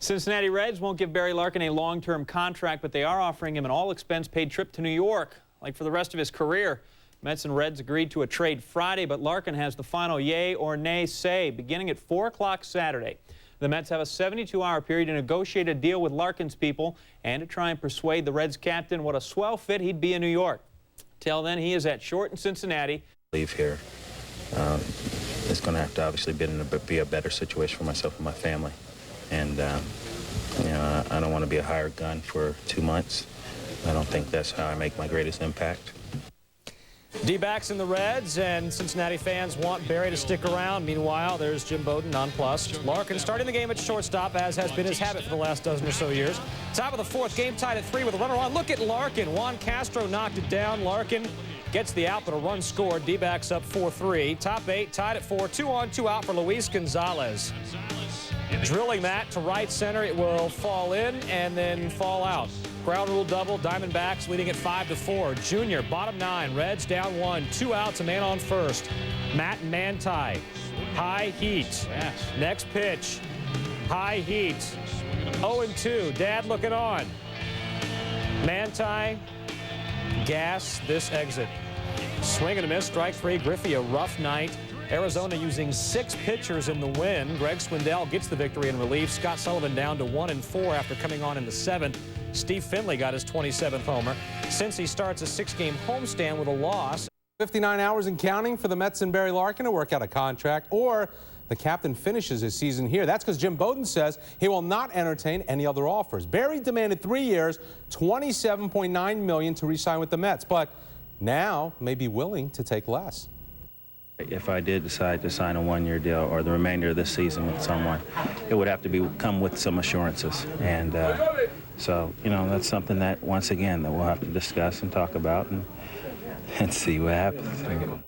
Cincinnati Reds won't give Barry Larkin a long-term contract, but they are offering him an all-expense-paid trip to New York, like for the rest of his career. Mets and Reds agreed to a trade Friday, but Larkin has the final yay or nay say beginning at 4 o'clock Saturday. The Mets have a 72-hour period to negotiate a deal with Larkin's people and to try and persuade the Reds captain what a swell fit he'd be in New York. Till then, he is at short in Cincinnati. Leave here. It's going to have to obviously be a better situation for myself and my family. And, you know, I don't want to be a hired gun for 2 months. I don't think that's how I make my greatest impact. D-backs and the Reds, and Cincinnati fans want Barry to stick around. Meanwhile, there's Jim Bowden nonplussed. Larkin starting the game at shortstop, as has been his habit for the last dozen or so years. Top of the fourth, game tied at 3 with a runner on. Look at Larkin. Juan Castro knocked it down. Larkin gets the out, but a run scored. D-backs up 4-3. Top 8 tied at 4. 2 on, 2 out for Luis Gonzalez. Drilling that to right center. It will fall in and then fall out. Ground rule double. Diamondbacks leading at 5-4. Junior, bottom 9. Reds down 1. 2 outs, a man on first. Matt Manti. High heat. Next pitch. High heat. 0-2. Dad looking on. Manti. Gas this exit. Swing and a miss. Strike 3. Griffey, a rough night. Arizona using 6 pitchers in the win. Greg Swindell gets the victory in relief. Scott Sullivan down to 1-4 after coming on in the 7th. Steve Finley got his 27th homer. Since he starts a 6-game homestand with a loss. 59 hours and counting for the Mets and Barry Larkin to work out a contract, or the captain finishes his season here. That's because Jim Bowden says he will not entertain any other offers. Barry demanded 3 years, $27.9 million to re-sign with the Mets, but now may be willing to take less. If I did decide to sign a 1-year deal or the remainder of this season with someone, it would have to come with some assurances. And so, you know, that's something that, once again, that we'll have to discuss and talk about and see what happens.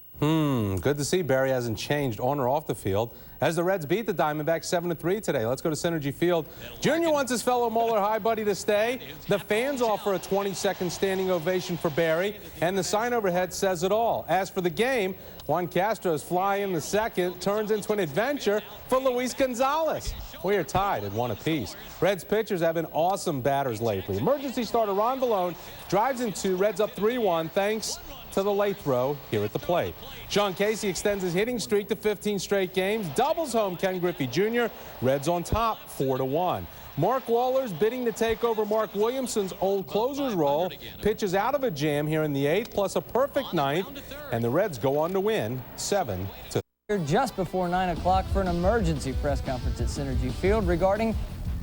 Good to see Barry hasn't changed on or off the field as the Reds beat the Diamondbacks 7-3 today. Let's go to Synergy Field. Junior wants his fellow Moeller High buddy to stay. The fans offer a 20-second standing ovation for Barry, and the sign overhead says it all. As for the game, Juan Castro's fly in the second turns into an adventure for Luis Gonzalez. We are tied at 1 apiece. Reds pitchers have been awesome batters lately. Emergency starter Ron Vallone drives in 2, Reds up 3-1 thanks to the late throw here at the plate. Sean Casey extends his hitting streak to 15 straight games, doubles home Ken Griffey Jr. Reds on top 4-1. Mark Waller's bidding to take over Mark Williamson's old closer's role, pitches out of a jam here in the 8th, plus a perfect 9th, and the Reds go on to win 7-3. Just before 9 o'clock for an emergency press conference at Synergy Field regarding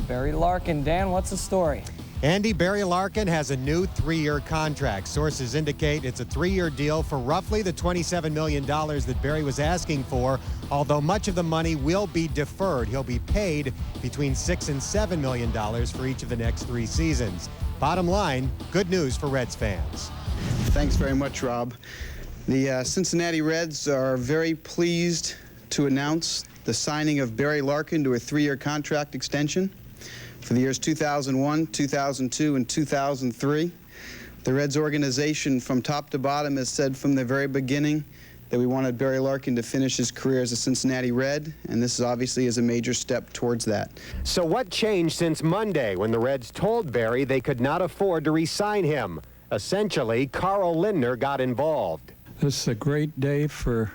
Barry Larkin. Dan, what's the story? Andy, Barry Larkin has a new 3-year contract. Sources indicate it's a 3-year deal for roughly the $27 million that Barry was asking for, although much of the money will be deferred. He'll be paid between $6 and $7 million for each of the next 3 seasons. Bottom line, good news for Reds fans. Thanks very much, Rob. The Cincinnati Reds are very pleased to announce the signing of Barry Larkin to a 3-year contract extension for the years 2001, 2002, and 2003. The Reds organization from top to bottom has said from the very beginning that we wanted Barry Larkin to finish his career as a Cincinnati Red, and this obviously is a major step towards that. So what changed since Monday when the Reds told Barry they could not afford to re-sign him? Essentially, Carl Lindner got involved. This is a great day for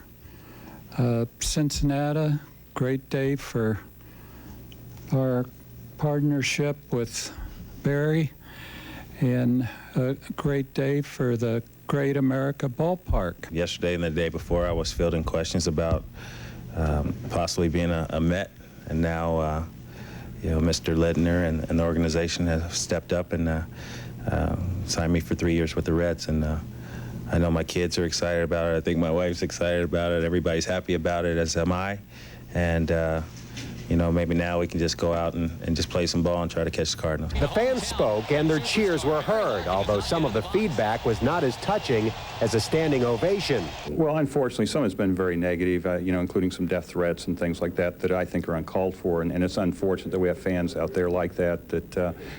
Cincinnati, great day for our partnership with Barry, and a great day for the Great America Ballpark. Yesterday and the day before, I was fielding questions about possibly being a Met, and now you know, Mr. Lindner and the organization have stepped up and signed me for 3 years with the Reds, and I know my kids are excited about it. I think my wife's excited about it. Everybody's happy about it, as am I. And you know, maybe now we can just go out and just play some ball and try to catch the Cardinals. The fans spoke and their cheers were heard, although some of the feedback was not as touching as a standing ovation. Well, unfortunately, some has been very negative, you know, including some death threats and things like that that I think are uncalled for, and it's unfortunate that we have fans out there like that,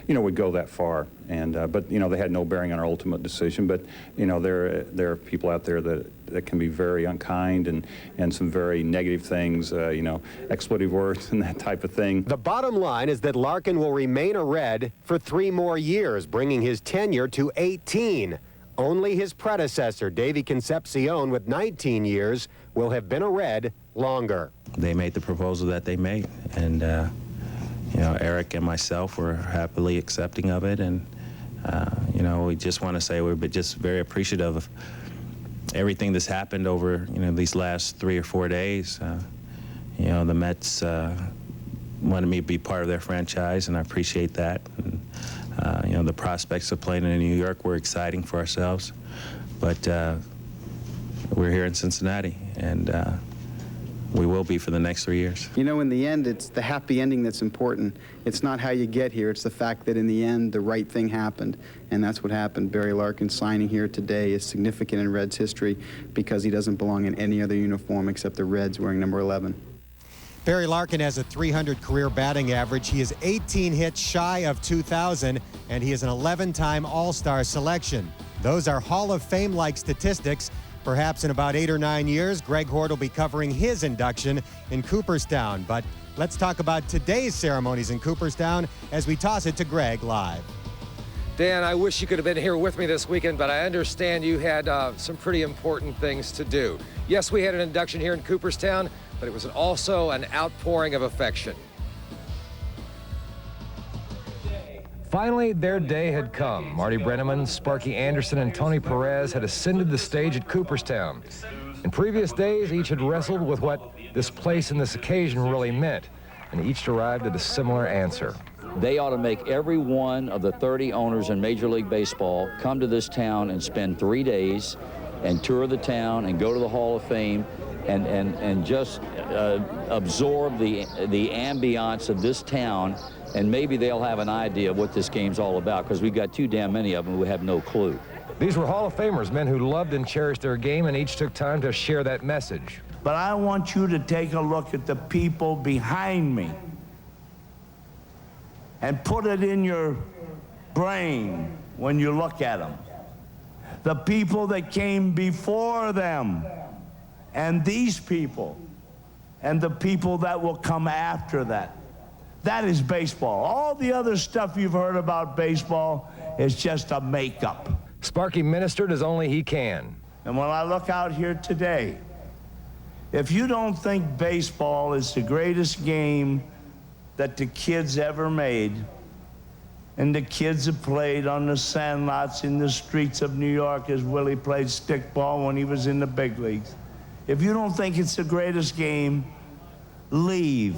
you know, would go that far. But you know, they had no bearing on our ultimate decision. But you know, there are people out there that can be very unkind and some very negative things, you know, expletive words and that type of thing. The bottom line is that Larkin will remain a Red for 3 more years, bringing his tenure to 18. Only his predecessor, Davey Concepcion, with 19 years, will have been a Red longer. They made the proposal that they made, and you know, Eric and myself were happily accepting of it, and you know, we just want to say we're just very appreciative of everything that's happened over, you know, these last 3 or 4 days. You know, the Mets wanted me to be part of their franchise, and I appreciate that. And, you know, the prospects of playing in New York were exciting for ourselves, but we're here in Cincinnati, and we will be for the next 3 years. You know, in the end, it's the happy ending that's important. It's not how you get here. It's the fact that in the end, the right thing happened, and that's what happened. Barry Larkin signing here today is significant in Reds history because he doesn't belong in any other uniform except the Reds wearing number 11. Barry Larkin has a .300 career batting average. He is 18 hits shy of 2,000, and he is an 11-time All-Star selection. Those are Hall of Fame-like statistics. Perhaps in about 8 or 9 years, Greg Hort will be covering his induction in Cooperstown. But let's talk about today's ceremonies in Cooperstown as we toss it to Greg live. Dan, I wish you could have been here with me this weekend, but I understand you had some pretty important things to do. Yes, we had an induction here in Cooperstown, but it was also an outpouring of affection. Finally, their day had come. Marty Brennaman, Sparky Anderson, and Tony Perez had ascended the stage at Cooperstown. In previous days, each had wrestled with what this place and this occasion really meant, and each arrived at a similar answer. They ought to make every one of the 30 owners in Major League Baseball come to this town and spend 3 days and tour the town and go to the Hall of Fame and just absorb the ambiance of this town, and maybe they'll have an idea of what this game's all about, because we've got too damn many of them who have no clue. These were Hall of Famers, men who loved and cherished their game, and each took time to share that message. But I want you to take a look at the people behind me and put it in your brain when you look at them. The people that came before them, and these people, and the people that will come after that. That is baseball. All the other stuff you've heard about baseball is just a makeup. Sparky ministered as only he can. And when I look out here today, if you don't think baseball is the greatest game that the kids ever made, and the kids have played on the sandlots in the streets of New York as Willie played stickball when he was in the big leagues, if you don't think it's the greatest game, leave.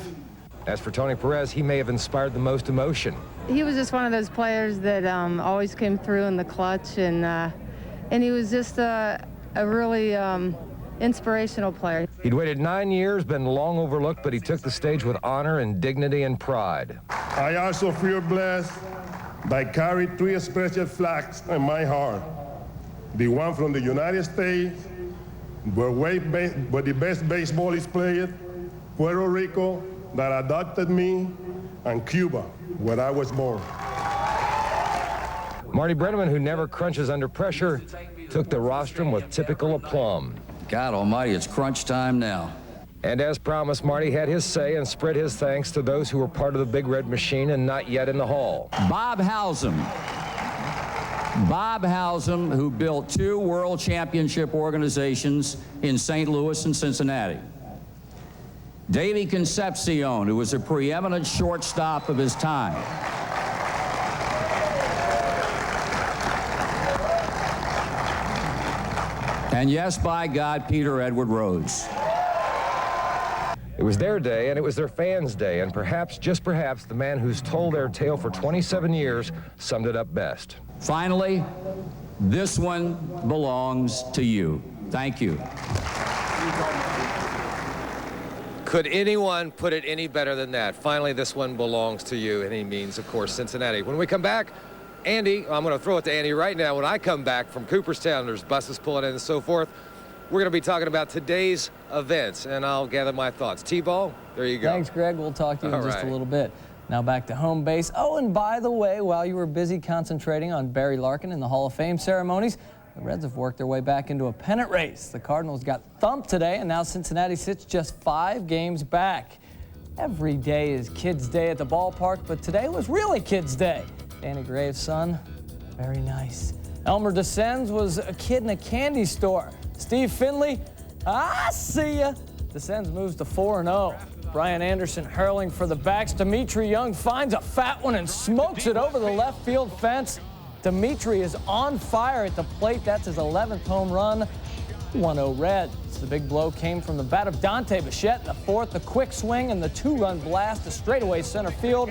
As for Tony Perez, he may have inspired the most emotion. He was just one of those players that always came through in the clutch, and he was just a really inspirational player. He'd waited 9 years, been long overlooked, but he took the stage with honor and dignity and pride. I also feel blessed by carrying 3 special flags in my heart. The one from the United States, where the best baseball is played, Puerto Rico, that adopted me, and Cuba, where I was born. Marty Brennaman, who never crunches under pressure, took the rostrum with typical aplomb. God almighty, it's crunch time now. And as promised, Marty had his say and spread his thanks to those who were part of the Big Red Machine and not yet in the Hall. Bob Howsam. Bob Howsam, who built 2 world championship organizations in St. Louis and Cincinnati. Davey Concepcion, who was a preeminent shortstop of his time. And yes, by God, Peter Edward Rhodes. It was their day, and it was their fans' day, and perhaps, just perhaps, the man who's told their tale for 27 years summed it up best. Finally, this one belongs to you. Thank you. Could anyone put it any better than that? Finally, this one belongs to you, and he means, of course, Cincinnati. When we come back, Andy, I'm going to throw it to Andy right now. When I come back from Cooperstown, there's buses pulling in and so forth. We're going to be talking about today's events, and I'll gather my thoughts. T-Ball, there you go. Thanks, Greg. We'll talk to you in just a little bit. Now back to home base. Oh, and by the way, while you were busy concentrating on Barry Larkin in the Hall of Fame ceremonies, the Reds have worked their way back into a pennant race. The Cardinals got thumped today, and now Cincinnati sits just 5 games back. Every day is Kids Day at the ballpark, but today was really Kids Day. Danny Graves' son, very nice. Elmer Descends was a kid in a candy store. Steve Finley, I see ya. Descends moves to 4-0. Brian Anderson hurling for the backs. Dimitri Young finds a fat one and smokes it over the left field fence. Dimitri is on fire at the plate. That's his 11th home run. 1-0 Reds. The big blow came from the bat of Dante Bichette in the 4th. The quick swing and the 2-run blast to straightaway center field.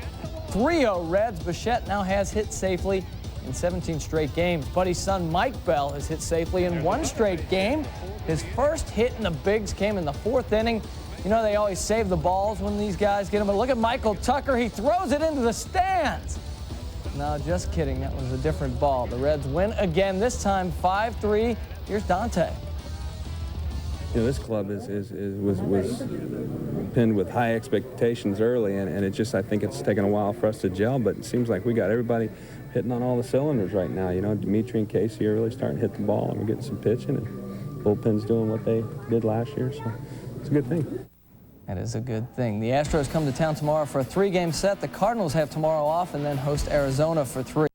3-0 Reds. Bichette now has hit safely in 17 straight games. Buddy's son Mike Bell has hit safely in 1 straight game. His first hit in the bigs came in the 4th inning. You know they always save the balls when these guys get them, but look at Michael Tucker. He throws it into the stands. No, just kidding. That was a different ball. The Reds win again, this time 5-3. Here's Dante. You know, this club was pinned with high expectations early, and it just, I think it's taken a while for us to gel, but it seems like we got everybody hitting on all the cylinders right now. You know, Dimitri and Casey are really starting to hit the ball, and we're getting some pitching, and bullpen's doing what they did last year, so it's a good thing. That is a good thing. The Astros come to town tomorrow for a 3-game set. The Cardinals have tomorrow off and then host Arizona for 3.